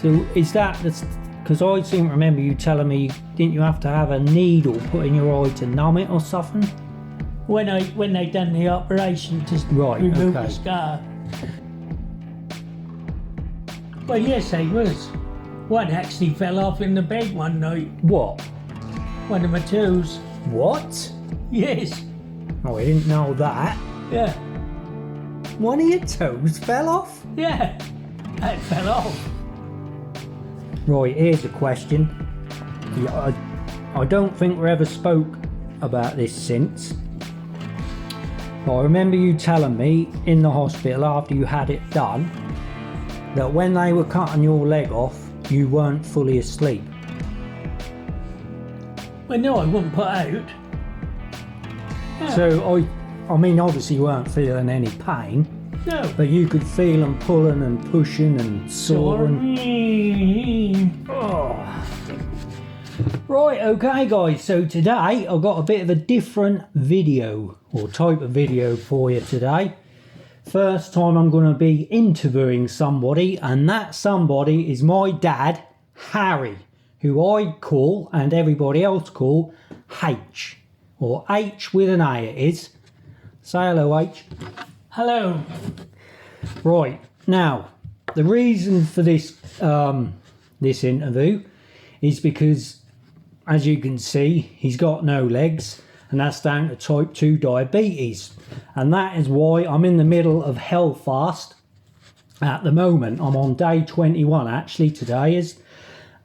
So is that because I seem to remember you telling me, didn't you have to have a needle put in your eye to numb it or something? When they done the operation to remove the scar. Well, yes, they was. One actually fell off in the bed one night. What? One of my toes. What? Yes. Oh, I didn't know that. Yeah. One of your toes fell off? Yeah. That fell off. Right, here's a question. I don't think we ever spoke about this since. But I remember you telling me in the hospital after you had it done that when they were cutting your leg off, you weren't fully asleep. Well, no, I wouldn't put out. Yeah. So I mean, obviously you weren't feeling any pain. No. But you could feel them pulling and pushing and sawing. Oh. Right, okay guys, so today I've got a bit of a different video or type of video for you today. First time I'm going to be interviewing somebody, and that somebody is my dad, Harry, who I call and everybody else call H, or H with an A it is. Say hello, H. Hello. Right, now the reason for this this interview is because, as you can see, he's got no legs, and that's down to type 2 diabetes, and that is why I'm in the middle of Hellfast at the moment. I'm on day 21 actually, today is.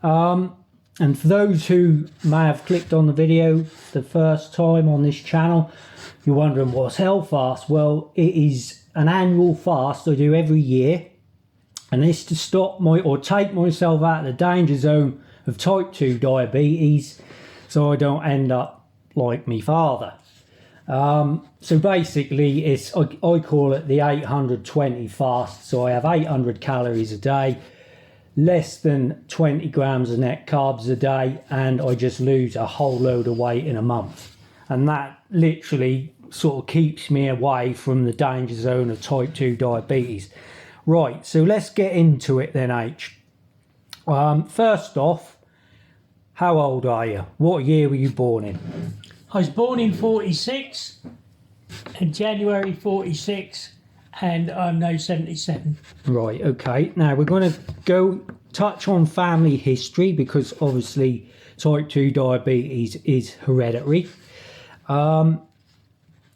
And for those who may have clicked on the video the first time on this channel, you're wondering what's Hellfast. Well, it is an annual fast I do every year, and it's to stop or take myself out of the danger zone of type 2 diabetes so I don't end up like me father. So basically it's I call it the 820 fast. So I have 800 calories a day, less than 20 grams of net carbs a day, and I just lose a whole load of weight in a month, and that literally sort of keeps me away from the danger zone of type 2 diabetes. Right, so let's get into it then, H. First off, how old are you? What year were you born in? I was born in 46, in January 46, and I'm now 77. Right, okay. Now we're going to go touch on family history, because obviously type 2 diabetes is hereditary,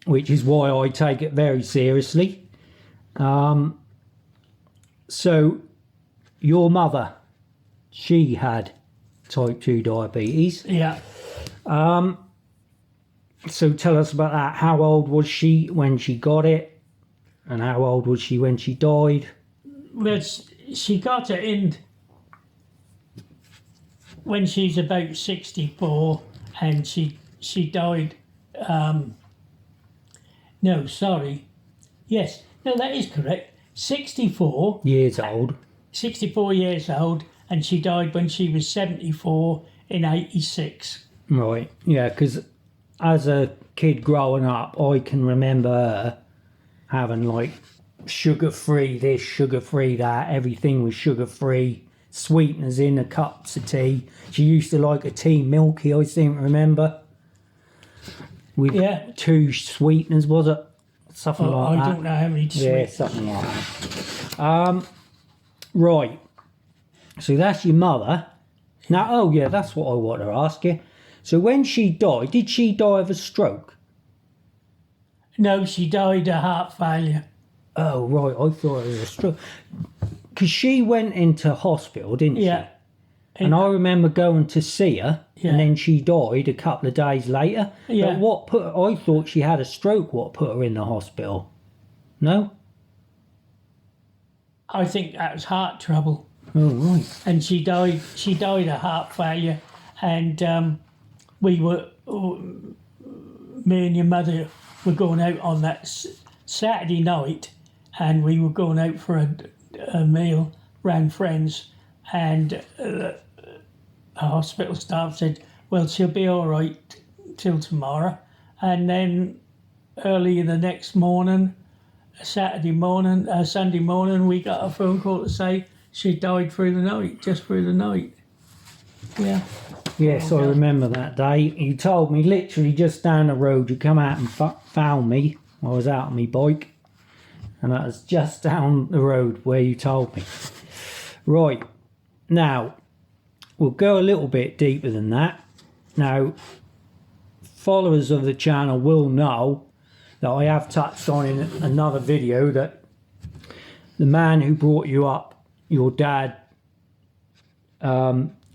which is why I take it very seriously. So your mother, she had type 2 diabetes. Yeah. So tell us about that. How old was she when she got it, and how old was she when she died? Well, she got it in when she's about 64, and she died. No, sorry. Yes, no, that is correct. 64 years old. 64 years old, and she died when she was 74 in 86. Right, yeah, because as a kid growing up, I can remember her having like sugar-free this, sugar-free that, everything was sugar-free, sweeteners in the cups of tea. She used to like a tea milky, I seem to remember. With 2 sweeteners, was it? Something like that. I don't know how many sweeteners. Yeah, something like that. Right, so that's your mother. Now, oh yeah, that's what I want to ask you. So when she died, did she die of a stroke? No, she died of heart failure. Oh, right, I thought it was a stroke. Because she went into hospital, didn't she? Yeah. And I remember going to see her, and then she died a couple of days later. Yeah. But what put her, I thought she had a stroke, what put her in the hospital? No? I think that was heart trouble. Oh, right. And she died of heart failure, and me and your mother were going out on that Saturday night, and we were going out for a meal round friends, and the hospital staff said, well, she'll be all right till tomorrow. And then early the next morning, Sunday morning, we got a phone call to say she died through the night, just through the night. Yeah. Yes, I remember that day. You told me literally just down the road. You come out and found me. I was out on my bike, and that was just down the road where you told me. Right, now we'll go a little bit deeper than that. Now, followers of the channel will know that I have touched on in another video that the man who brought you up, your dad,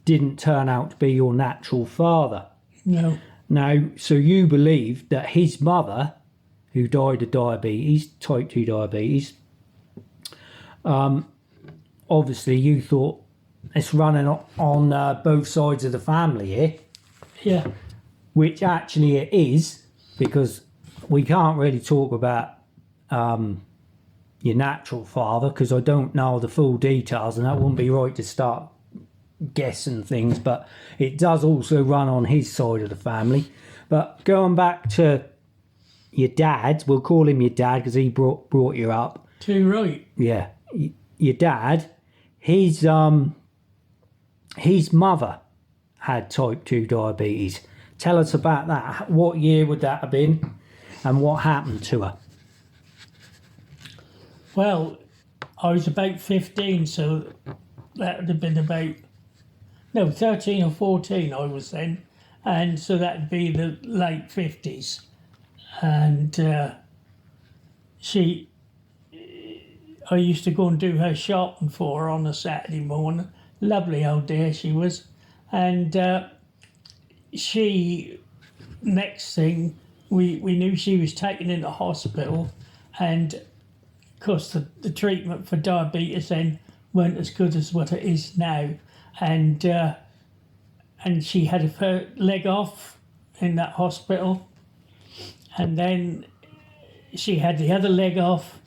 didn't turn out to be your natural father. No. Now, so you believe that his mother, who died of diabetes, type 2 diabetes, obviously you thought it's running on both sides of the family here. Yeah. Which actually it is, because we can't really talk about your natural father, because I don't know the full details, and that wouldn't be right to start guessing things, but it does also run on his side of the family. But going back to your dad, we'll call him your dad because he brought you up. Too right. Yeah, your dad, his mother had type 2 diabetes. Tell us about that. What year would that have been, and what happened to her? Well, I was about 15, so that would have been about, 13 or 14 I was then. And so that would be the late 50s. And I used to go and do her shopping for her on a Saturday morning. Lovely old dear she was. And next thing, we knew she was taken into hospital, and of course the treatment for diabetes then weren't as good as what it is now, and she had her leg off in that hospital, and then she had the other leg off,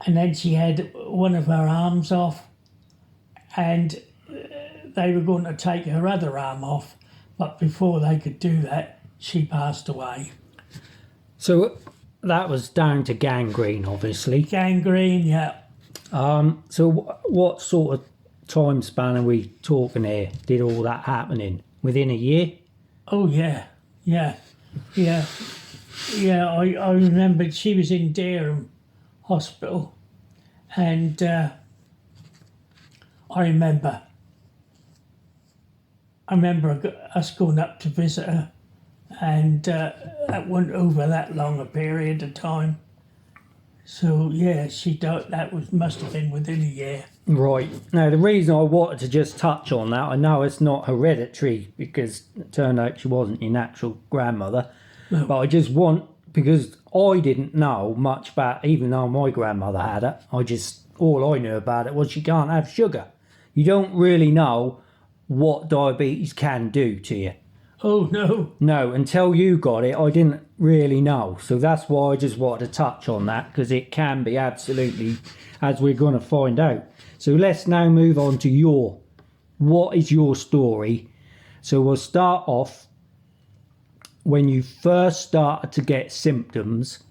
and then she had one of her arms off, and they were going to take her other arm off, but before they could do that, she passed away. So that was down to gangrene, obviously. Gangrene, yeah. So what sort of time span are we talking here? Did all that happen in? Within a year? Oh, yeah. I remembered she was in Dereham Hospital, and I remember us going up to visit her, and that went over that long a period of time. So yeah, she died. Must have been within a year. Right. Now the reason I wanted to just touch on that, I know it's not hereditary because it turned out she wasn't your natural grandmother, No. but because I didn't know much about, even though my grandmother had it, all I knew about it was you can't have sugar. You don't really know what diabetes can do to you. Oh, no. No, until you got it, I didn't really know. So that's why I just wanted to touch on that, because it can be absolutely, as we're going to find out. So let's now move on to what is your story? So we'll start off when you first started to get symptoms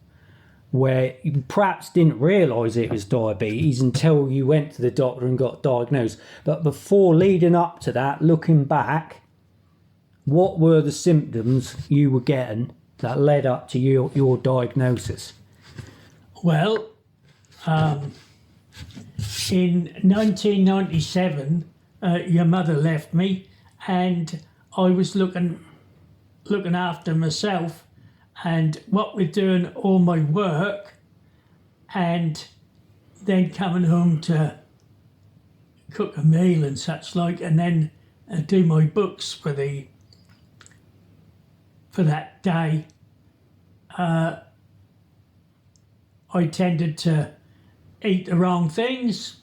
where you perhaps didn't realise it was diabetes until you went to the doctor and got diagnosed. But before, leading up to that, looking back, what were the symptoms you were getting that led up to your diagnosis? Well, in 1997, your mother left me, and I was looking after myself, and what with doing all my work and then coming home to cook a meal and such like, and then do my books for that day, I tended to eat the wrong things,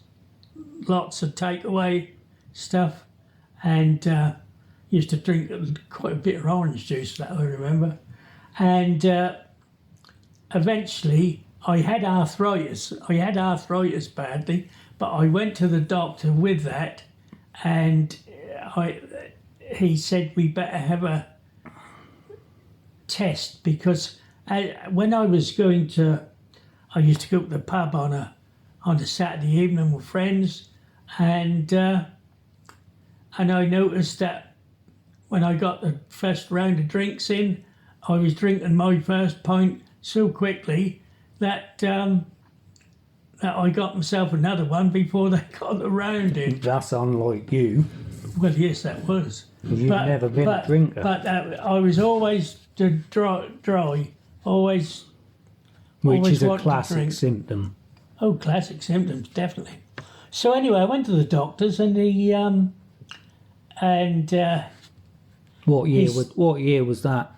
lots of takeaway stuff, and used to drink quite a bit of orange juice, that I remember. And eventually I had arthritis. I had arthritis badly, but I went to the doctor with that, and he said we better have a test, because when I used to go to the pub on on a Saturday evening with friends, and I noticed that when I got the first round of drinks in, I was drinking my first pint so quickly that that I got myself another one before they got the round in. That's unlike you. Well, yes, that was. You've never been a drinker. But I was always dry, always. Which always is a wanted to classic drink. symptom. Oh, classic symptoms, definitely. So anyway, I went to the doctors, and What year was that?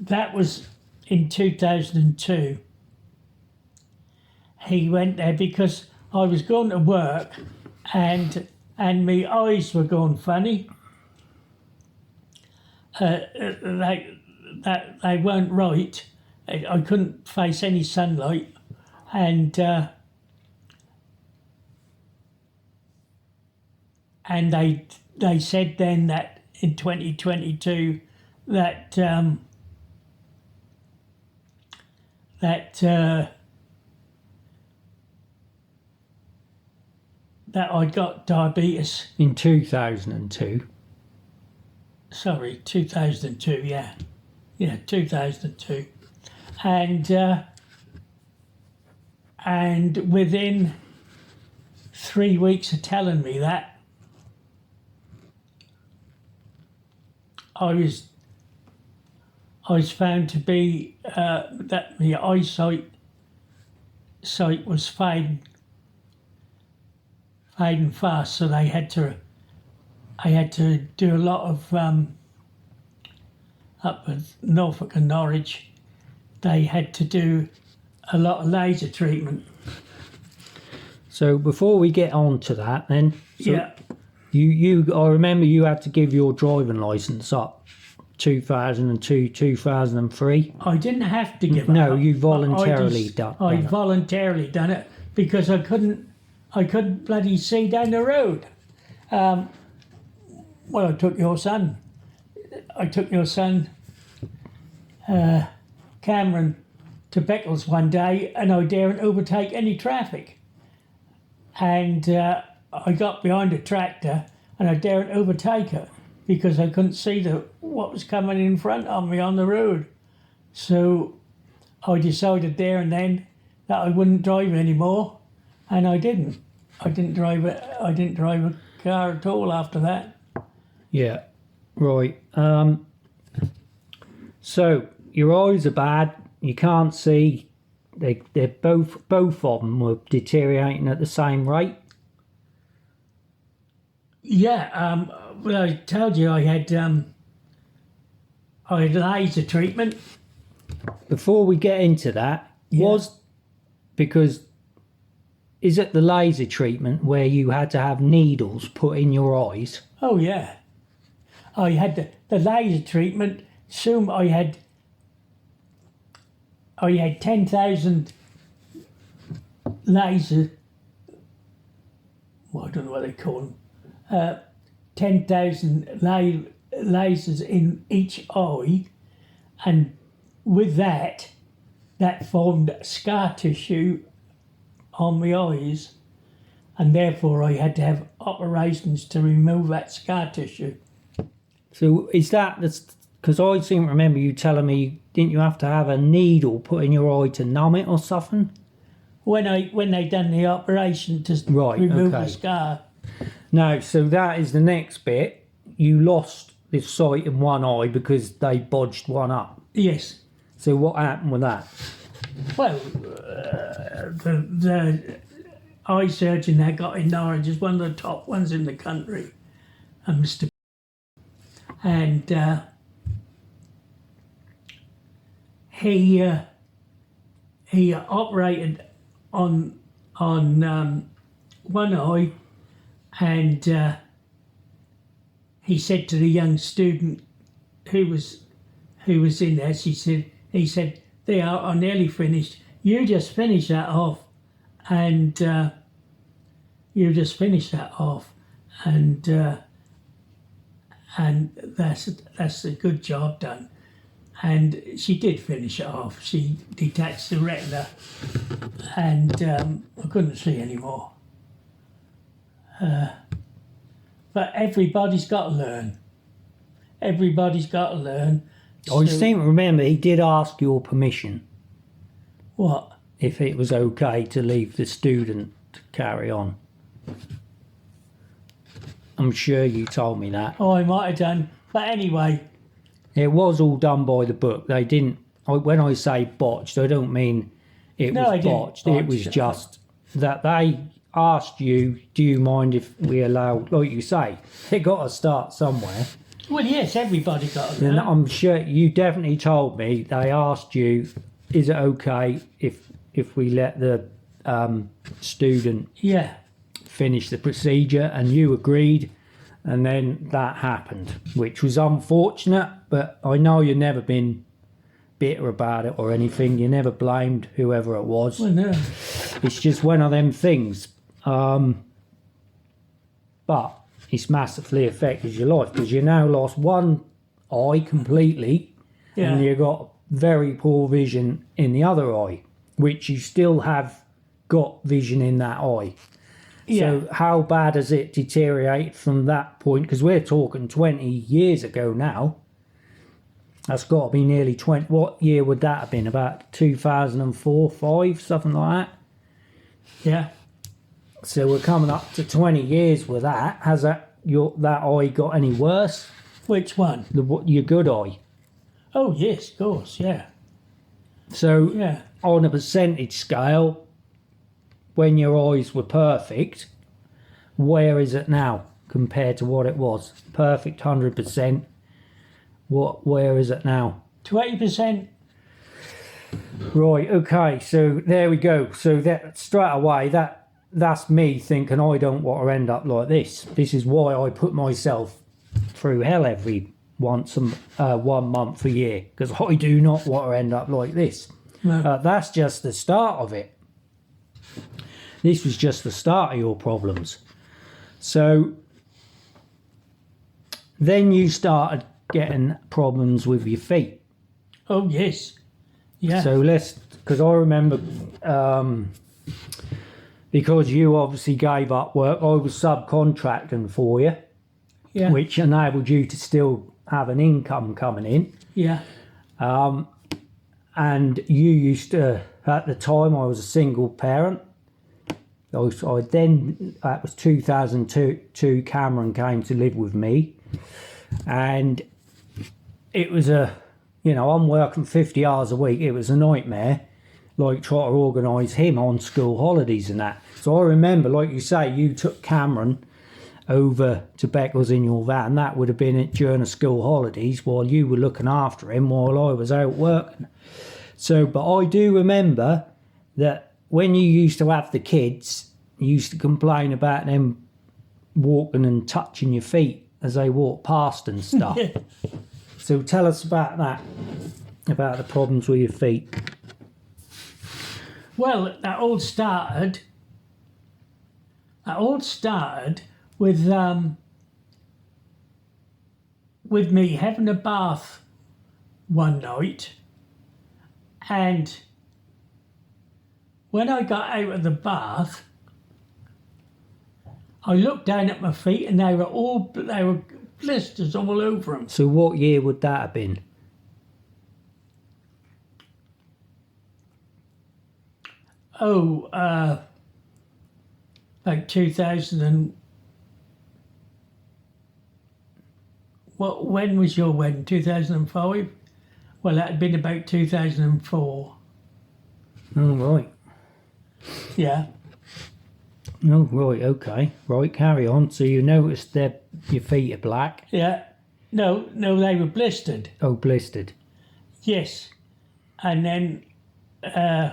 that was in 2002. He went there because I was going to work, and my eyes were going funny. They weren't right. I couldn't face any sunlight, and they said then that in 2022 that I'd got diabetes. In 2002. Sorry, 2002, yeah, 2002, and within 3 weeks of telling me that, I was found to be that my eyesight was fading fast, so I had to do a lot of up with Norfolk and Norwich. They had to do a lot of laser treatment. So before we get on to that, then, Yeah. I remember you had to give your driving licence up 2002, 2003. I didn't have to give it No, up. you voluntarily I voluntarily done it because I couldn't bloody see down the road. Well, I took your son, Cameron, to Beccles one day, and I daren't overtake any traffic. And I got behind a tractor, and I daren't overtake it because I couldn't see what was coming in front of me on the road. So I decided there and then that I wouldn't drive anymore, and I didn't. I didn't drive a car at all after that. Yeah, right. So your eyes are bad. You can't see. They're both of them were deteriorating at the same rate. Yeah. Well, I told you I had laser treatment. Before we get into that, Yeah. is it the laser treatment where you had to have needles put in your eyes? Oh yeah. I had the laser treatment. Soon I had 10,000 laser. Well, I don't know what they call them. 10,000 lasers in each eye, and with that formed scar tissue on my eyes, and therefore I had to have operations to remove that scar tissue. So is that because I seem to remember you telling me, didn't you have to have a needle put in your eye to numb it or something? When they done the operation to remove the scar. No, so that is the next bit. You lost this sight in one eye because they bodged one up. Yes. So what happened with that? Well, the eye surgeon that got in Norwich is one of the top ones in the country, and Mr. And he operated on one eye, and he said to the young student who was in there, he said, "There, I'm nearly finished. You just finish that off, and and that's a good job done." and she did finish it off. She detached the retina, and I couldn't see anymore. But everybody's got to learn. Everybody's got to learn. I seem to remember he did ask your permission What? if it was okay to leave the student to carry on. I'm sure you told me that. Oh, I might have done. But anyway. It was all done by the book. They didn't. When I say botched, I don't mean it was botched. It was just that they asked you, do you mind if we allow, like you say, they got to start somewhere. Well, yes, everybody got to And learn. I'm sure you definitely told me they asked you, is it okay if we let the student Yeah. finish the procedure, and you agreed, and then that happened, which was unfortunate, but I know you've never been bitter about it or anything. You never blamed whoever it was. Well, no. It's just one of them things. But it's massively affected your life because you now lost one eye completely, Yeah. and you got very poor vision in the other eye, which you still have got vision in that eye. Yeah. So how bad has it deteriorated from that point? Because we're talking 20 years ago now. That's got to be nearly 20. What year would that have been? About 2004, 5, something like that? Yeah. So we're coming up to 20 years with that. Has that eye got any worse? Which one? Your good eye. Oh, yes, of course, yeah. So Yeah. on a percentage scale, when your eyes were perfect, where is it now compared to what it was? Perfect 100%. Where is it now? 20%. Right, okay, so there we go. So that straight away, that's me thinking I don't want to end up like this. This is why I put myself through hell every 1 month a year, because I do not want to end up like this. No. That's just the start of it. This was just the start of your problems. So then you started getting problems with your feet. Oh, yes. Yeah. So because I remember, because you obviously gave up work, I was subcontracting for you, yeah. which enabled you to still have an income coming in. Yeah. And you used to, at the time, I was a single parent. That was 2002, Cameron came to live with me. And it was I'm working 50 hours a week. It was a nightmare, like trying to organise him on school holidays and that. So I remember, like you say, you took Cameron over to Beccles in your van. That would have been during the school holidays while you were looking after him while I was out working. So, but I do remember that when you used to have the kids, you used to complain about them walking and touching your feet as they walk past and stuff. Yeah. So tell us about that, about the problems with your feet. Well, that all started with me having a bath one night, and when I got out of the bath, I looked down at my feet and they were blisters all over them. So what year would that have been? Oh, like 2000 and... When was your wedding? 2005? Well, that had been about 2004. Oh, right. Yeah. Oh, right, okay. Right, carry on. So you noticed that your feet are black. Yeah. No, they were blistered. Oh, blistered. Yes. And then I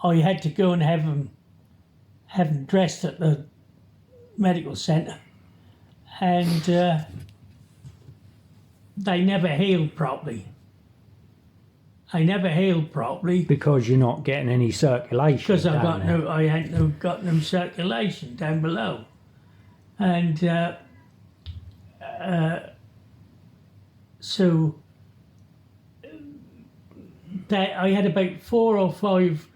had to go and have them dressed at the medical centre. And they never healed properly. Because you're not getting any circulation. Because down I hadn't got no circulation down below. And so that I had about 4 or 5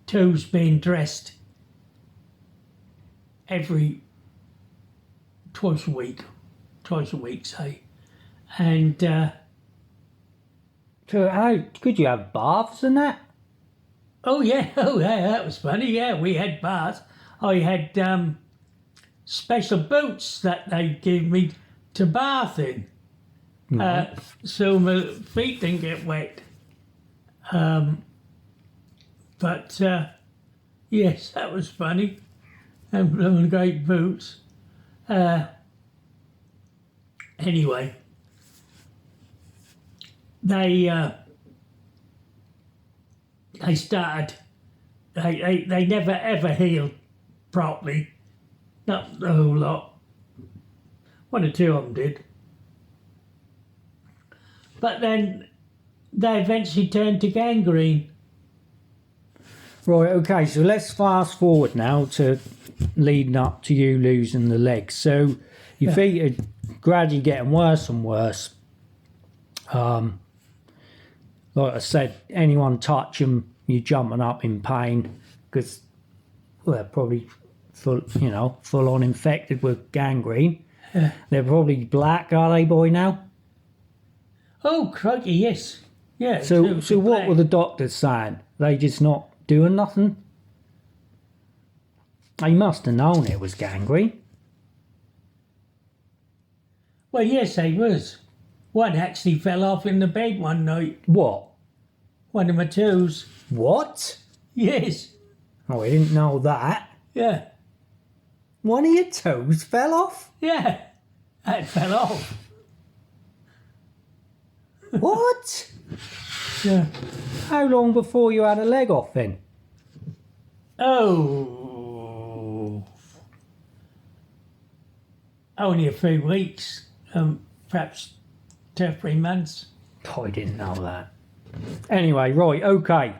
toes being dressed twice a week, say. And So how could you have baths and that? oh yeah, that was funny. Yeah, we had baths. I had special boots that they gave me to bath in, so my feet didn't get wet. But yes, that was funny. And blooming great boots. Anyway, they started. They never ever healed properly. Not the whole lot. 1 or 2 of them did. But then they eventually turned to gangrene. Right, okay, so let's fast forward now to leading up to you losing the legs. So your feet are gradually getting worse and worse. Like I said, anyone touch them, you're jumping up in pain because they're probably full on infected with gangrene. They're probably black, are they, boy, now? Oh, crikey, yes. Yeah. So what were the doctors saying? They just not doing nothing? They must have known it was gangrene. Well, yes, they was. One actually fell off in the bed one night. What? One of my toes. What? Yes. Oh, I didn't know that. Yeah. One of your toes fell off? Yeah. That fell off. What? Yeah. How long before you had a leg off then? Oh. Only a few weeks. Perhaps 2 or 3 months. Oh, I didn't know that. Anyway, right, okay.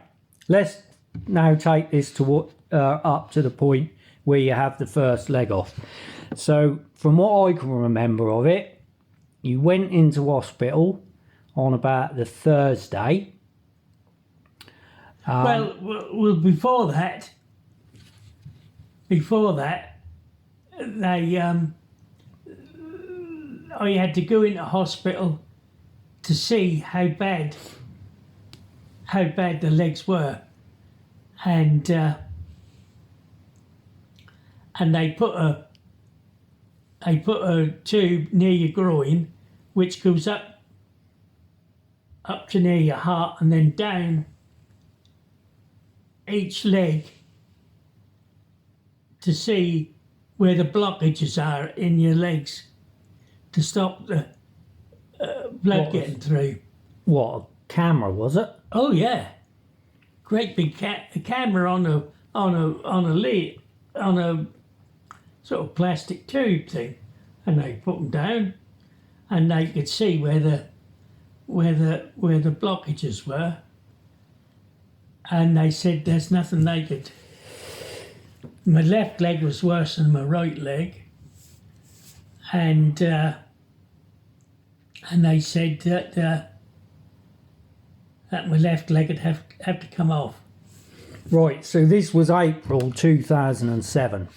Let's now take this to up to the point where you have the first leg off. So, from what I can remember of it, you went into hospital on about the Thursday. Well, before that, they I had to go into hospital to see how bad the legs were, and they put a tube near your groin, which goes up to near your heart and then down each leg to see where the blockages are in your legs to stop the blood getting through. What, a camera was it? Oh yeah, great big camera on a sort of plastic tube thing, and they put them down, and they could see where the blockages were, and they said there's nothing they could. My left leg was worse than my right leg, and they said that my left leg would have to come off. Right, so this was April 2007.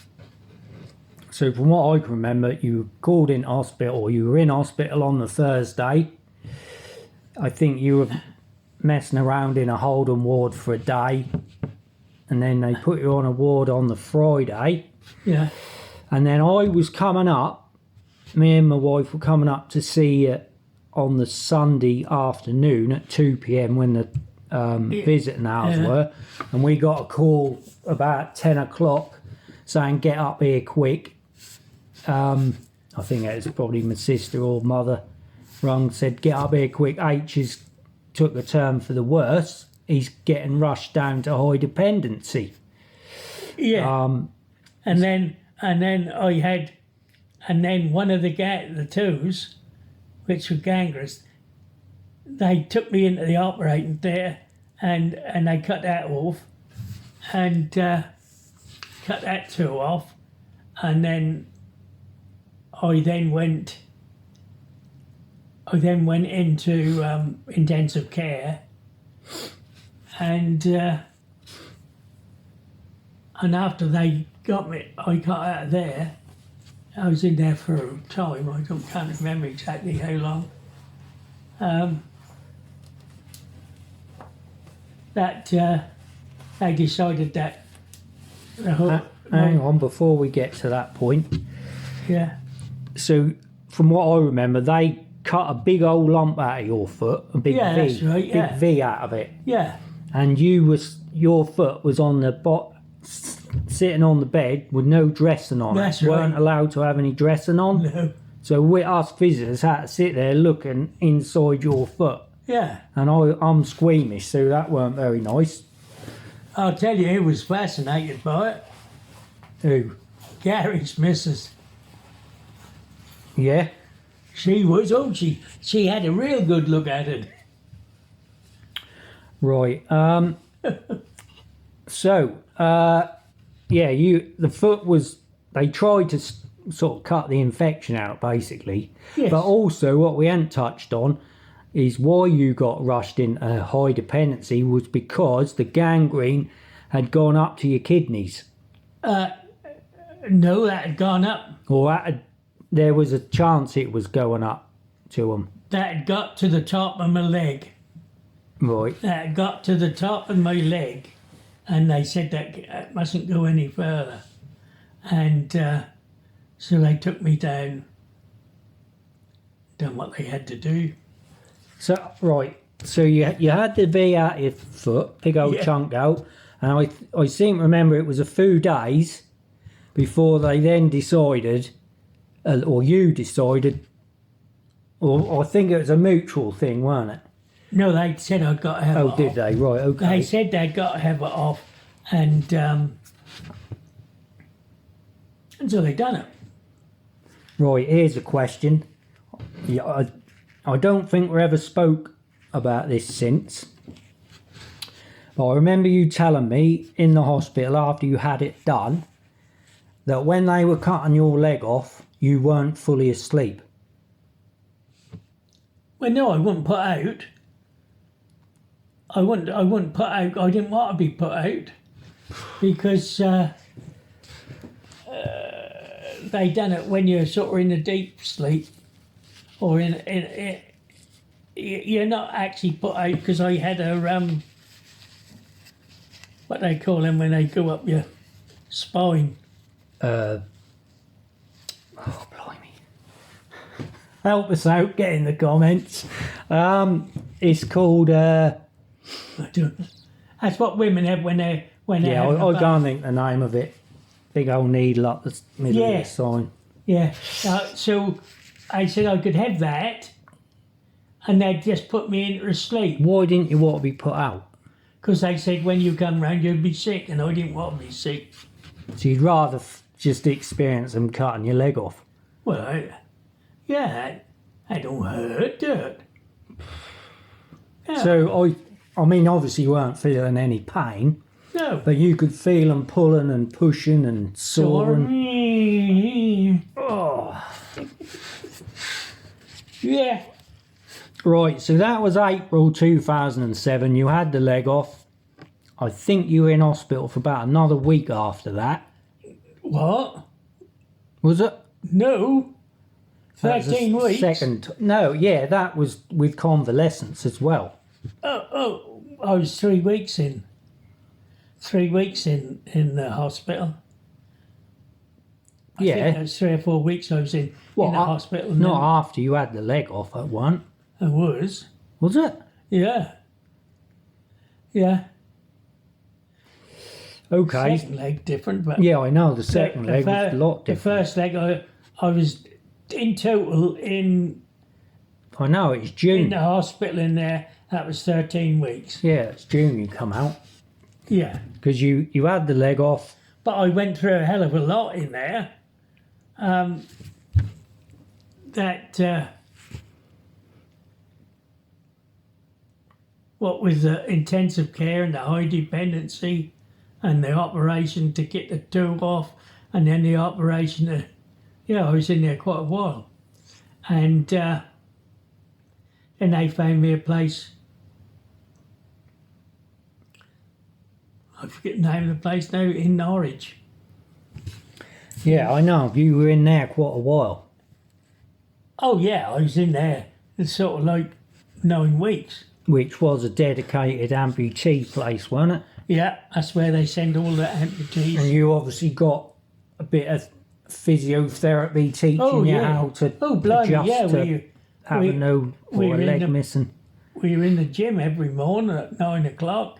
So from what I can remember, you were called in hospital. You were in hospital on the Thursday. I think you were messing around in a holding ward for a day. And then they put you on a ward on the Friday. Yeah. And then I was coming up, me and my wife were coming up to see you on the Sunday afternoon at 2 p.m. when the visiting hours were. And we got a call about 10 o'clock saying, get up here quick. I think it was probably my sister or mother rung, said, get up here quick. H has took a turn for the worse. He's getting rushed down to high dependency. Yeah. And then one of the toes, which were gangrenous, they took me into the operating theatre and they cut that off and cut that toe off, and then I then went I then went into intensive care, and after they got me, I got out of there. I was in there for a time. Can't remember exactly how long. They decided that the whole Hang on, before we get to that point. yeah. So, from what I remember, they cut a big old lump out of your foot, a big Yeah, V, that's right, yeah. big V out of it, Yeah, and your foot was on the sitting on the bed with no dressing on. That's it. Weren't right. allowed to have any dressing on. no, So we us visitors had to sit there looking inside your foot, yeah. and I'm squeamish, so that weren't very nice. I'll tell you, who was fascinated by it. Who? Gary's missus. Yeah. She was. Oh, she had a real good look at it. Right. So, yeah, the foot was. They tried to sort of cut the infection out, basically. Yes. But also, what we hadn't touched on is why you got rushed into high dependency was because the gangrene had gone up to your kidneys, No, that had gone up. or there was a chance it was going up to them. That had got to the top of my leg. Right. That had got to the top of my leg, and they said that it mustn't go any further. And so they took me down, done what they had to do. So right, so you had the V out your foot, big old Yeah. chunk out, and I seem to remember it was a few days before they then decided, or you decided, or I think it was a mutual thing, weren't it? No, they said I'd got to have it Oh, off. did they? Right, okay. They said they'd got to have it off, and so they done it. Right, here's a question. Yeah, I don't think we ever spoke about this since. But I remember you telling me in the hospital after you had it done that when they were cutting your leg off, you weren't fully asleep. Well, no, I wouldn't put out. I wouldn't put out. I didn't want to be put out because they done it when you're sort of in a deep sleep, or you're not actually put out because I had a what they call them when they go up your spine. Oh, blimey. Help us out, get in the comments. It's called... I don't. That's what women have when they yeah, have I can't think the name of it. Big old needle up the middle of Yeah. the sign. Yeah. So I said I could have that, and they'd just put me into sleep Why didn't you want to be put out? because they said when you come round you'd be sick, and I didn't want to be sick. So you'd rather just experience them cutting your leg off. Well, yeah, that don't hurt, do it? Yeah. So I mean, obviously you weren't feeling any pain, No. but you could feel them pulling and pushing and sawing. Oh. Yeah. Right, so that was April 2007. You had the leg off. I think you were in hospital for about another week after that. What? Was it? No. That was the 13 weeks. No, yeah, that was with convalescence as well. Oh, I was 3 weeks in. 3 weeks in the hospital. I think it was 3 or 4 weeks I was in the hospital. and Not after you had the leg off, at one. then I was. Was it? Yeah. Yeah. Okay. Second leg different, but Yeah, I know. The second leg was a lot the different. first leg I was in total in I know, it's June. the hospital in there. That was 13 weeks. Yeah, it's June you come out. Yeah, Because you had the leg off. but I went through a hell of a lot in there. What with the intensive care and the high dependency and the operation to get the toe off, and then the operation to, I was in there quite a while. And and they found me a place. I forget the name of the place now, in Norwich. Yeah, I know. You were in there quite a while. Oh yeah, I was in there. It's sort of like 9 weeks. Which was a dedicated amputee place, wasn't it? Yeah, that's where they send all the amputees. And you obviously got a bit of physiotherapy teaching you how to adjust to having no leg missing. We were in the gym every morning at 9 o'clock.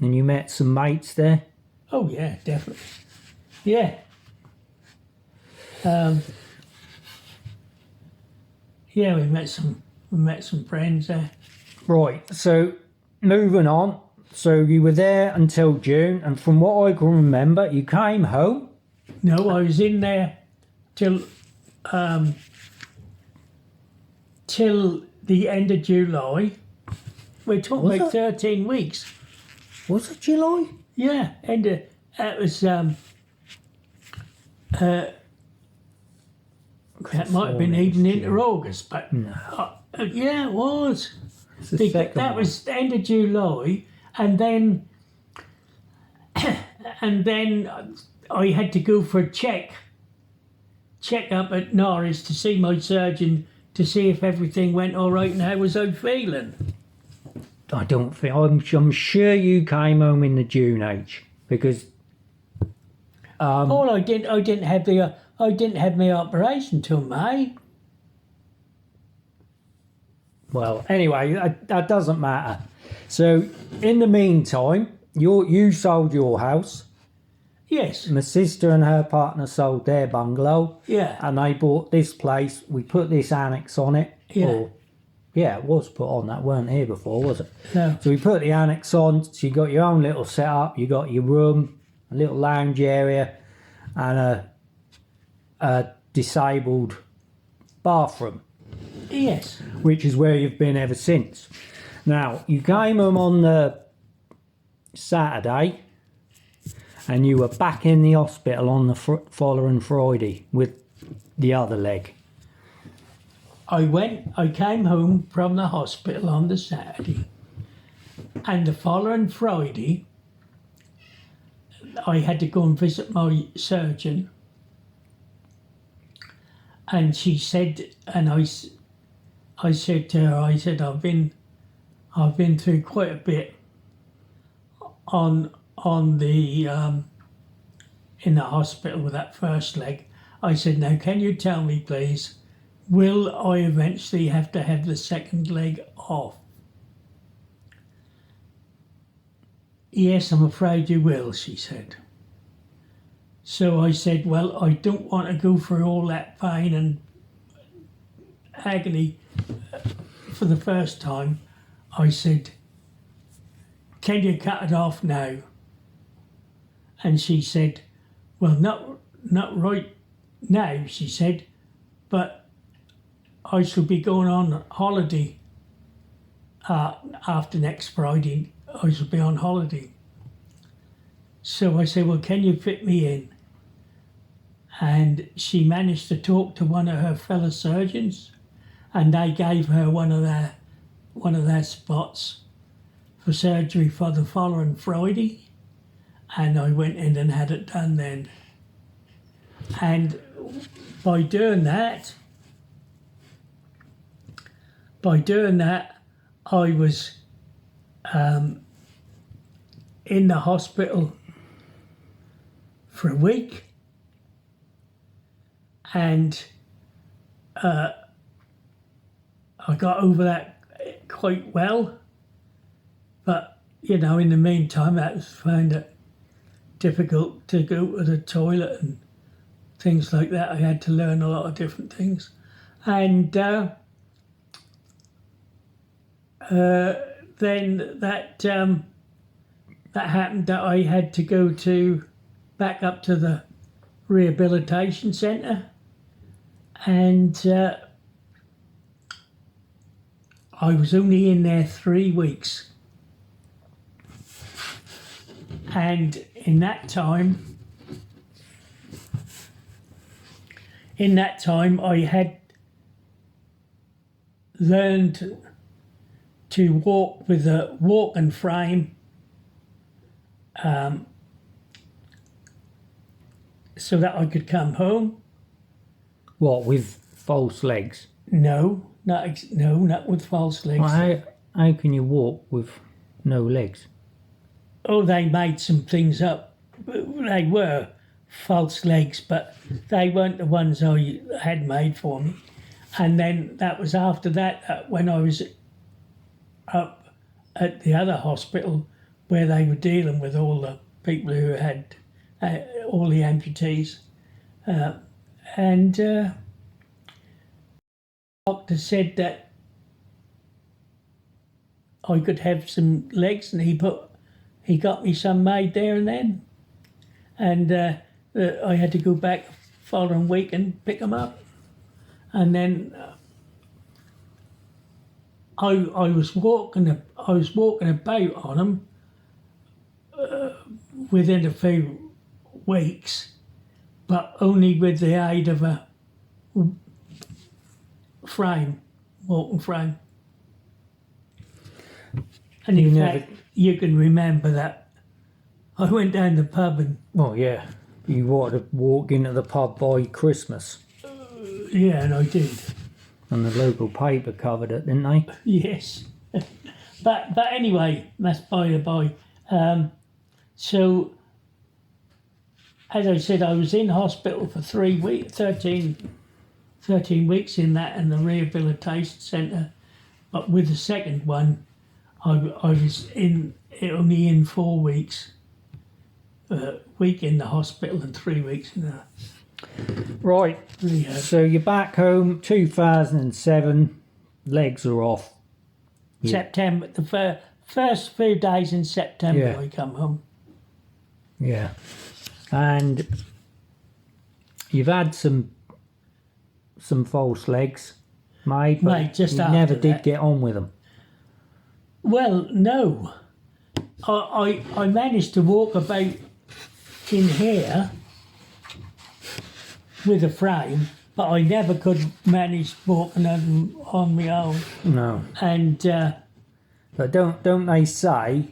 And you met some mates there? Oh yeah, definitely. Yeah. Yeah, we met some friends there. Right, so moving on. So you were there until June, and from what I can remember, you came home. No, I was in there till the end of July. We're talking about 13 weeks. Was it July? Yeah, that was that might have been even into August, but No. yeah, it was. That was the end of July, and then I had to go for a check up at Norris to see my surgeon to see if everything went all right and how was I feeling. I don't think. I'm sure you came home in the June age because. I didn't have my operation till May. Well, anyway, that doesn't matter. So, in the meantime, you sold your house. Yes. My sister and her partner sold their bungalow. Yeah. And they bought this place. We put this annex on it. Yeah. Yeah, it was put on. That weren't here before, was it? No. So we put the annex on. So you got your own little setup. You got your room, a little lounge area, and a disabled bathroom. Yes. Which is where you've been ever since. Now, you came home on the Saturday, and you were back in the hospital on the following Friday with the other leg. I came home from the hospital on the Saturday, and the following Friday, I had to go and visit my surgeon, and she said, and I said to her, I said, I've been through quite a bit on the in the hospital with that first leg. I said, now can you tell me please, will I eventually have to have the second leg off? Yes, I'm afraid you will, she said. So I said, well, I don't want to go through all that pain and agony for the first time. I said, can you cut it off now? And she said, well, not right now, she said, but I shall be going on holiday after next Friday. I shall be on holiday. So I said, well, can you fit me in? And she managed to talk to one of her fellow surgeons, and they gave her one of their spots for surgery for the following Friday, and I went in and had it done then. And by doing that, I was in the hospital for a week, and I got over that quite well. But, in the meantime, I found it difficult to go to the toilet and things like that. I had to learn a lot of different things. And then that happened, that I had to go back up to the rehabilitation centre, and I was only in there 3 weeks. And in that time I had learned to walk with a walking frame, so that I could come home. What, with false legs? No, not with false legs. Well, how can you walk with no legs? Oh, they made some things up. They were false legs, but they weren't the ones I had made for me. And then that was after that, when I was up at the other hospital where they were dealing with all the people who had all the amputees. And the doctor said that I could have some legs, and he got me some made there and then. And I had to go back the following week and pick them up. And then I was walking about on them within a few weeks, but only with the aid of a walking frame. And in fact, you can remember that I went down the pub and... Oh, yeah. You wanted to walk into the pub by Christmas. Yeah, and I did. And the local paper covered it, didn't they? Yes. But anyway, that's by the by. So, as I said, I was in hospital for 3 weeks, 13 weeks in that, and the rehabilitation centre. But with the second one, I was only in 4 weeks. A week in the hospital and 3 weeks in the... Right. rehab. So you're back home, 2007, legs are off. September, the first few days in September, Yeah. I come home. Yeah. And you've had some false legs made, but Made just you after never did that. get on with them. Well, no. I managed to walk about in here with a frame, but I never could manage walking on my own. No. And But don't they say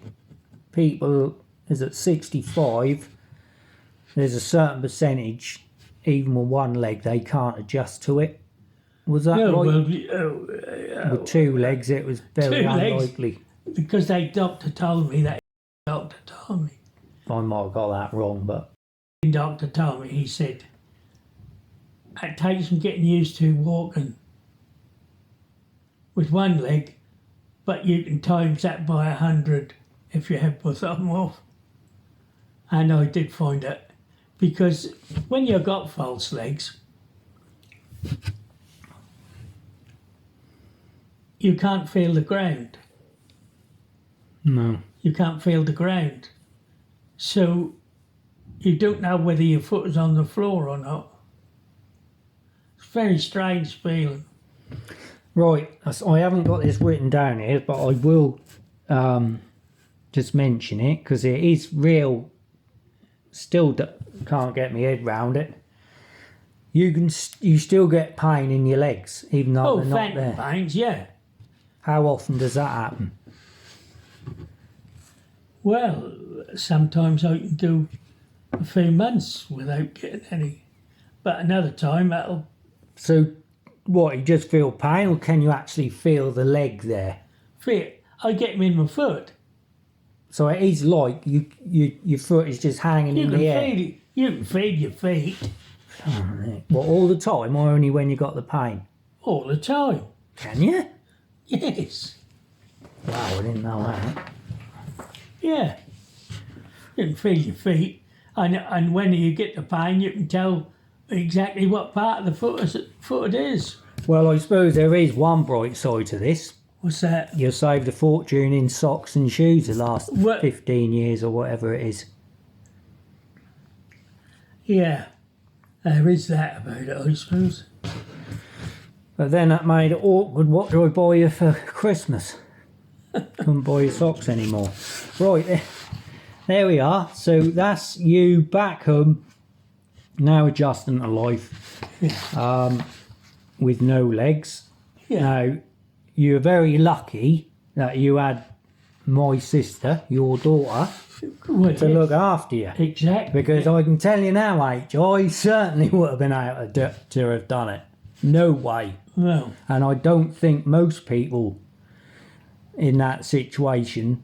people is at 65, there's a certain percentage, even with one leg, they can't adjust to it. Was that no, right? well, With two legs, it was very 2 legs. unlikely. because the doctor told me that. Doctor told me. I might have got that wrong, but The doctor told me, he said, it takes some getting used to walking with one leg, but you can times that by 100 if you have both of them off. And I did find it, because when you've got false legs, you can't feel the ground. no. You can't feel the ground. So you don't know whether your foot is on the floor or not. It's a very strange feeling. Right, I haven't got this written down here, but I will just mention it because it is real. Still can't get my head round it. You still get pain in your legs, even though they're not phantom there. pains, yeah. How often does that happen? Well, sometimes I can do a few months without getting any, but another time that'll... So, what, you just feel pain, or can you actually feel the leg there? I get them in my foot. So it is like your foot is just hanging in the air. You can feed your feet What, all the time, or only when you got the pain? all the time. Can you? Yes. Wow, I didn't know that. Yeah. You can feel your feet, and when you get the pain, you can tell exactly what part of the foot it is. Well, I suppose there is one bright side to this. What's that? You saved a fortune in socks and shoes the last What? 15 years or whatever it is. Yeah, there is that about it, I suppose. But then that made it awkward. What do I buy you for Christmas? Couldn't buy you socks anymore. Right, there we are. So that's you back home, now adjusting to life, with no legs. Yeah. Now, you're very lucky that you had my sister, your daughter, Well, to look after you. exactly. Because I can tell you now, H, I certainly would have been able to have done it. No way. No. And I don't think most people in that situation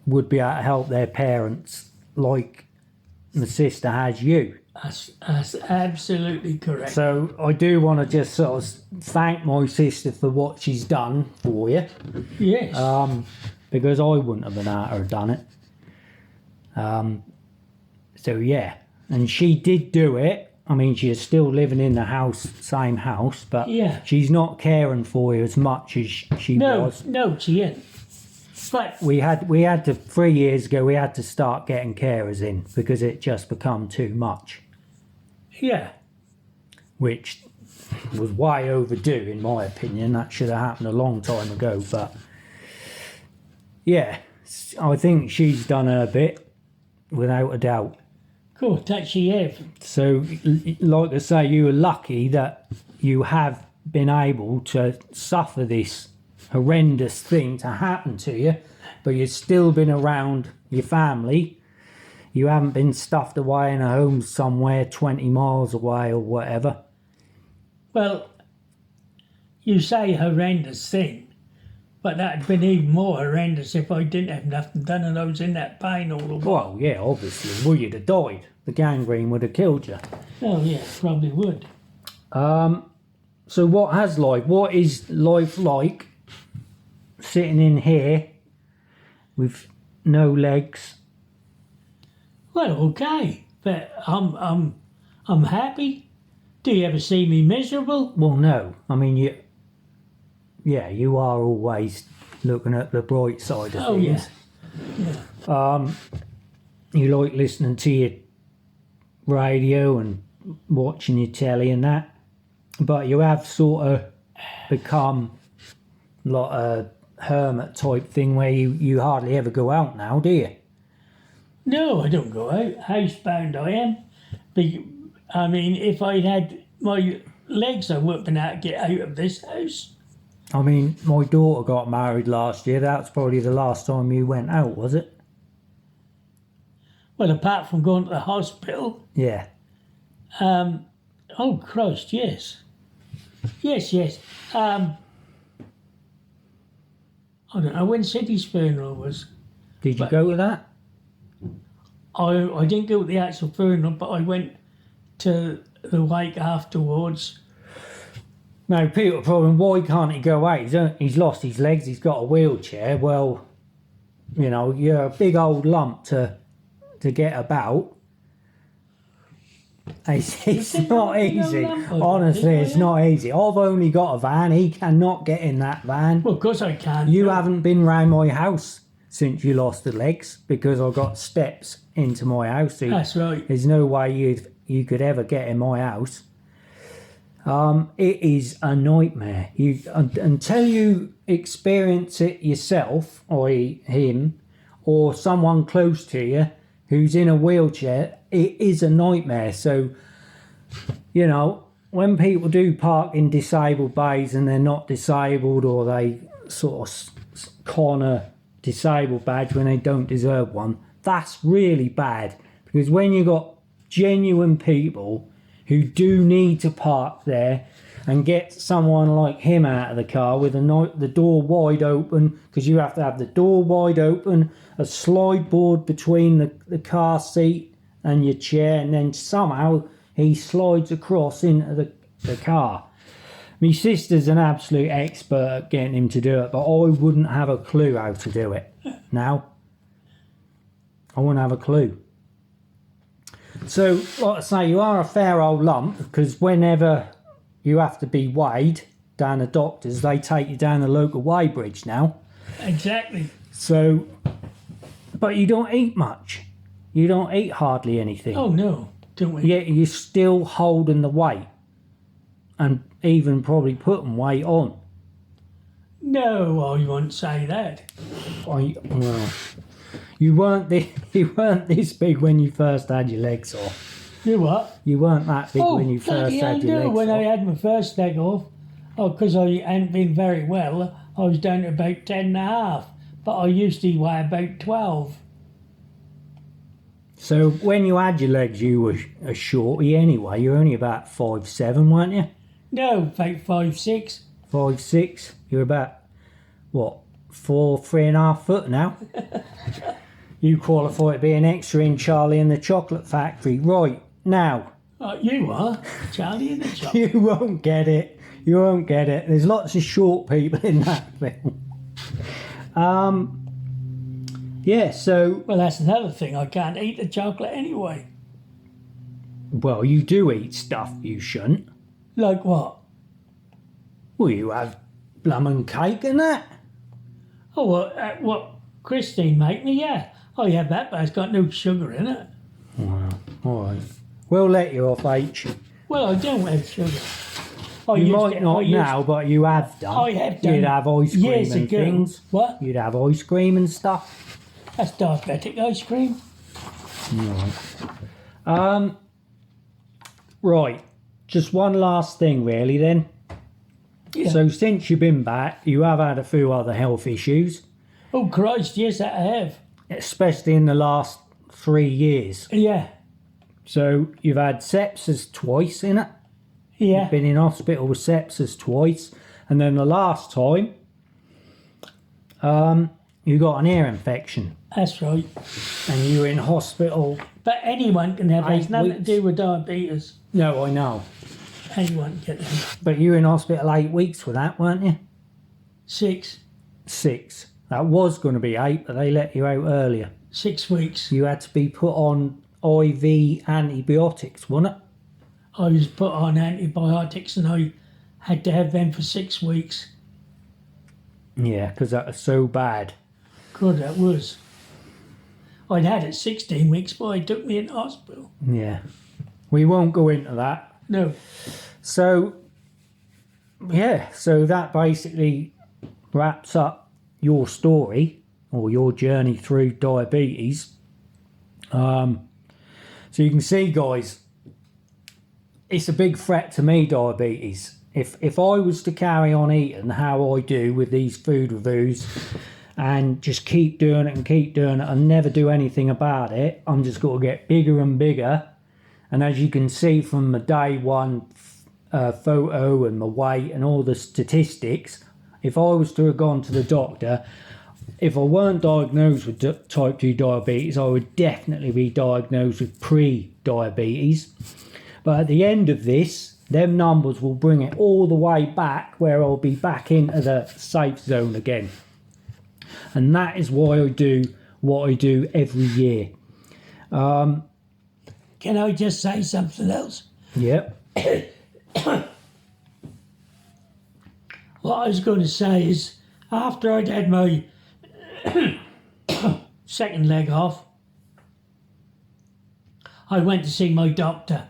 would be able to help their parents like my sister has you. That's absolutely correct. So I do want to just sort of thank my sister for what she's done for you. Yes. Because I wouldn't have been able to have done it. So yeah, and she did do it. I mean, she is still living in the house, same house, but Yeah. she's not caring for you as much as she was. No, she isn't. But We had to 3 years ago. We had to start getting carers in because it just become too much, yeah, which was way overdue in my opinion. That should have happened a long time ago. But yeah, I think she's done her bit without a doubt. cool. That she have. So, like I say, you were lucky that you have been able to suffer this horrendous thing to happen to you, but you've still been around your family. You haven't been stuffed away in a home somewhere 20 miles away or whatever. Well, you say horrendous thing, but that'd been even more horrendous if I didn't have nothing done and I was in that pain all the while. Well, yeah, obviously. Well, you'd have died. The gangrene would have killed you. Oh yeah, probably would. So what is life like sitting in here with no legs? Well, okay, but I'm happy. Do you ever see me miserable? Well, no. I mean, you are always looking at the bright side of Oh yeah. things. You like listening to your radio and watching your telly and that, but you have sort of become like a hermit type thing where you hardly ever go out now, do you? No, I don't go out. Housebound I am. I mean, if I'd had my legs, I wouldn't have been able to get out of this house. I mean, my daughter got married last year. That's probably the last time you went out, was it? Well, apart from going to the hospital. Yeah. Oh, Christ, yes. Yes. I don't know when Sidney's funeral was. Did you go to that? I didn't go to the actual funeral, but I went to the wake afterwards. No, people are probably, why can't he go out? He's lost his legs, he's got a wheelchair. Well, you know, you're a big old lump to get about. It's not easy. Honestly, it's not easy. I've only got a van. He cannot get in that van. Well, of course I can. You haven't been round my house since you lost the legs because I've got steps into my house. So That's right. there's no way you could ever get in my house. It is a nightmare. Until you experience it yourself, or him, or someone close to you who's in a wheelchair, it is a nightmare. So, you know, when people do park in disabled bays and they're not disabled, or they sort of con a disabled badge when they don't deserve one, that's really bad. Because when you've got genuine people who do need to park there and get someone like him out of the car with the door wide open, because you have to have the door wide open, a slide board between the car seat and your chair, and then somehow he slides across into the car. My sister's an absolute expert at getting him to do it, but I wouldn't have a clue how to do it. Now, I wouldn't have a clue. So, like I say, you are a fair old lump, because whenever you have to be weighed down the doctors, they take you down the local weighbridge now. Exactly. So, but you don't eat much. You don't eat hardly anything. Oh, no, don't we? Yet you're still holding the weight, and even probably putting weight on. No, I won't say that. Well, you weren't this big when you first had your legs off. You what? You weren't that big when you first bloody had your hell, legs when off. I had my first leg off, because I hadn't been very well, I was down to about 10.5, but I used to weigh about 12. So when you had your legs, you were a shorty anyway. You're only about 5'7", weren't you? No, about 5'6". 5'6". You're about, what, 3.5 foot now? You qualify to be an extra in Charlie and the Chocolate Factory. Right, now. You are, Charlie and the Chocolate. You won't get it. You won't get it. There's lots of short people in that film. Yeah, so... Well, that's another thing. I can't eat the chocolate anyway. Well, you do eat stuff you shouldn't. Like what? Well, you have bloomin' cake and that. Oh, what Christine make me, yeah. I have that, but it's got no sugar in it. Wow, all right. We'll let you off, H. Well, I don't have sugar. You might not now, but you have done. I have done. You'd have ice cream years and ago. things. What? You'd have ice cream and stuff. That's diabetic ice cream. Right. Right. Just one last thing, really, then. Yeah. So since you've been back, you have had a few other health issues, Oh, Christ, yes, I have. especially in the last 3 years. Yeah, So you've had sepsis twice, innit? yeah. Been in hospital with sepsis twice, and then the last time, you got an ear infection, That's right. and you were in hospital. But anyone can have it. It's 8 nothing to weeks. do with diabetes. No, I know, Anyone can get them. but you were in hospital 8 weeks for that, weren't you? 6 That was going to be 8, but they let you out earlier. 6 weeks. You had to be put on IV antibiotics, wasn't it? I was put on antibiotics and I had to have them for 6 weeks. Yeah, because that was so bad. God, that was. I'd had it 16 weeks, but I took me in hospital. Yeah, we won't go into that. No. So, yeah, so that basically wraps up your story or your journey through diabetes. So you can see, guys, it's a big threat to me, diabetes. If I was to carry on eating how I do with these food reviews and just keep doing it and never do anything about it, I'm just going to get bigger and bigger. And as you can see from the day one photo and my weight and all the statistics, if I was to have gone to the doctor, if I weren't diagnosed with type 2 diabetes, I would definitely be diagnosed with pre-diabetes. But at the end of this, them numbers will bring it all the way back where I'll be back into the safe zone again. And that is why I do what I do every year. Can I just say something else? Yep. What I was going to say is, after I'd had my second leg off, I went to see my doctor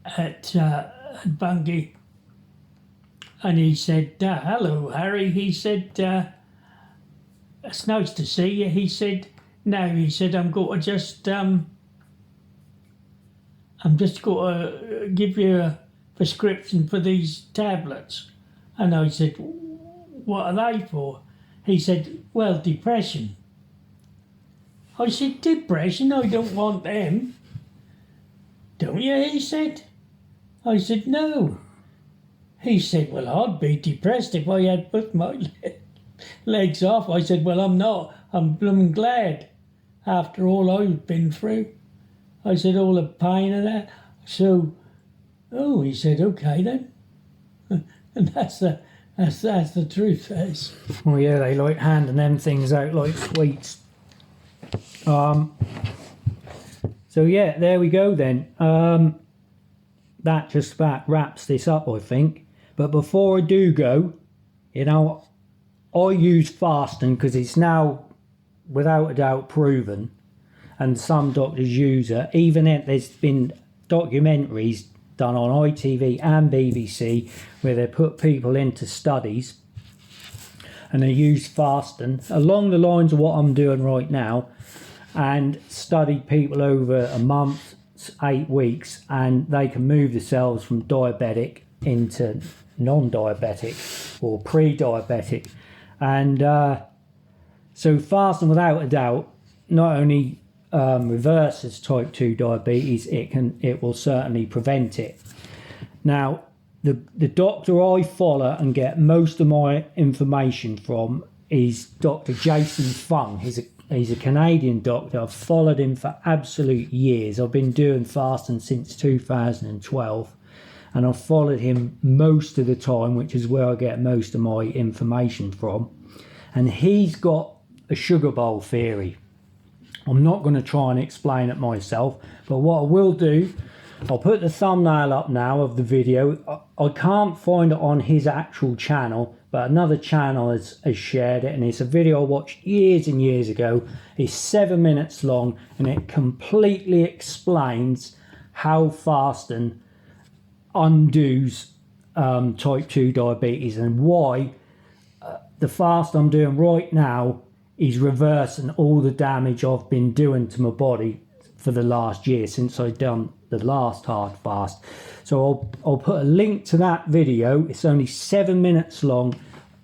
at Bungay, and he said, "Hello, Harry." He said, "It's nice to see you." He said, "No," he said, I'm going to give you a prescription for these tablets." And I said, "What are they for?" He said, "Well, depression." I said, "Depression? I don't want them." "Don't you?" he said. I said, "No." He said, "Well, I'd be depressed if I had put my legs off." I said, "Well, I'm not. I'm blooming glad after all I've been through." I said, "All the pain and that." So, oh, he said, "Okay then." And that's the truth, is. Well, yeah, they like handing them things out like sweets. So yeah, there we go then. That just about wraps this up, I think. But before I do go, you know, I use fasting because it's now, without a doubt, proven, and some doctors use it. Even if there's been documentaries done on ITV and BBC where they put people into studies and they use fasting along the lines of what I'm doing right now, and study people over a month, 8 weeks, and they can move themselves from diabetic into non-diabetic or pre-diabetic. And so fasting, without a doubt, not only reverses type 2 diabetes, it will certainly prevent it. Now, the doctor I follow and get most of my information from is Dr. Jason Fung. He's a Canadian doctor. I've followed him for absolute years. I've been doing fasting since 2012, and I've followed him most of the time, which is where I get most of my information from. And he's got a sugar bowl theory. I'm not going to try and explain it myself, but what I will do, I'll put the thumbnail up now of the video. I can't find it on his actual channel, but another channel has shared it, and it's a video I watched years and years ago. It's 7 minutes long, and it completely explains how fasting undoes type 2 diabetes, and why the fast I'm doing right now is reversing all the damage I've been doing to my body for the last year since I've done the last hard fast. So I'll put a link to that video. It's only 7 minutes long.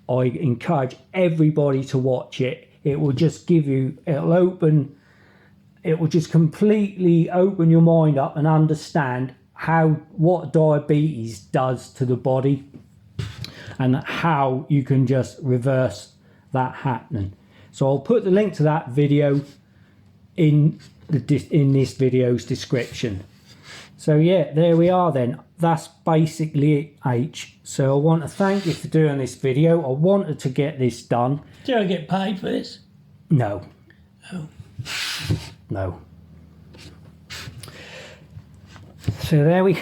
I encourage everybody to watch it. It will just give you, it will just completely open your mind up and understand what diabetes does to the body, and how you can just reverse that happening. So I'll put the link to that video in this video's description. So yeah, there we are then. That's basically it, H. So I want to thank you for doing this video. I wanted to get this done. Do I get paid for this? No. Oh. No. So there we go.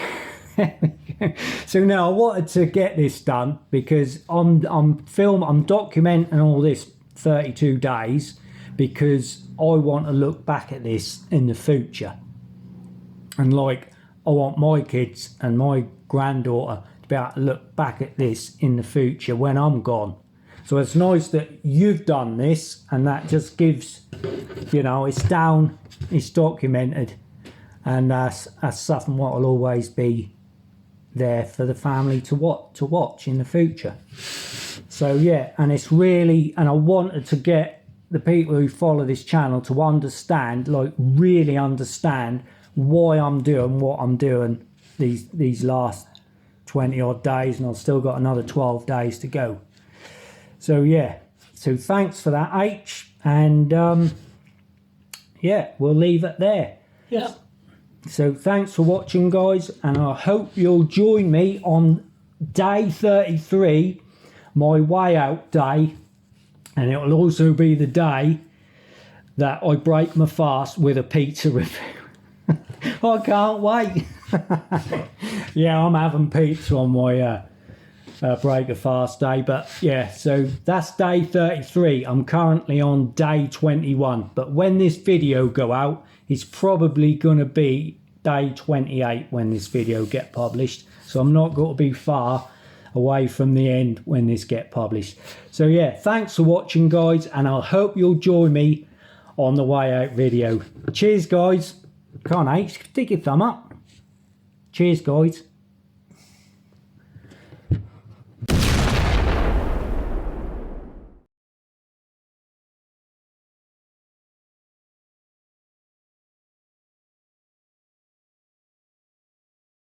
So now I wanted to get this done because I'm documenting all this 32 days because I want to look back at this in the future, and like I want my kids and my granddaughter to be able to look back at this in the future when I'm gone. So it's nice that you've done this, and that just gives, it's down, it's documented, and that's something what will always be there for the family to watch in the future. So yeah, and it's really, and I wanted to get the people who follow this channel to understand, really understand why I'm doing what I'm doing these last 20 odd days, and I've still got another 12 days to go. So yeah, so thanks for that, H, and yeah, we'll leave it there. Yeah. So thanks for watching, guys, and I hope you'll join me on day 33, my way out day, and it will also be the day that I break my fast with a pizza review. I can't wait. Yeah, I'm having pizza on my break a fast day, but yeah, so that's day 33. I'm currently on day 21, but when this video go out, it's probably going to be day 28 when this video get published, so I'm not going to be far away from the end when this get published. So yeah, thanks for watching, guys, and I hope you'll join me on the way out video. Cheers, guys. Come on, H, stick your thumb up. Cheers, guys.